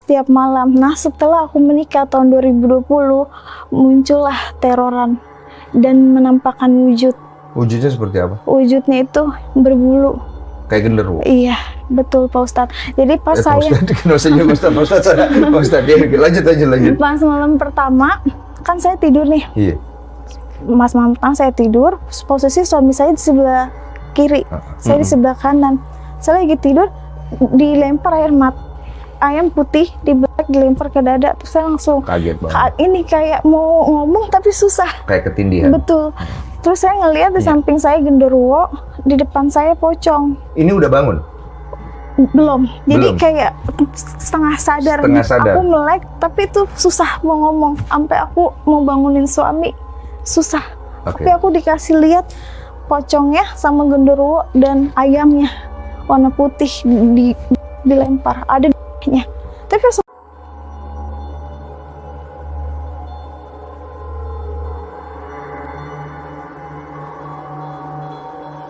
setiap malam. Nah, setelah aku menikah tahun 2020, muncullah teroran dan menampakkan wujud. Wujudnya seperti apa? Wujudnya itu berbulu. Kayak genderuwo? Iya, betul Pak Ustadz. Jadi pas saya... Pak Ustadz, lanjut. Pas malam pertama, kan saya tidur nih. Iya. Malam pertama saya tidur, posisi suami saya di sebelah kiri, saya di sebelah kanan. Saya lagi tidur, dilempar ayam putih di belakang, dilempar ke dada. Terus saya langsung kaget banget. Ini kayak mau ngomong tapi susah. Kayak ketindihan. Betul. Terus saya ngelihat di samping saya genderuwo, di depan saya pocong. Ini udah bangun? Belum. Jadi kayak setengah sadar. Aku melek, tapi itu susah mau ngomong. Sampai aku mau bangunin suami, susah. Tapi aku dikasih lihat pocongnya sama genderuwo dan ayamnya warna putih dilempar. Ada nya. Tapi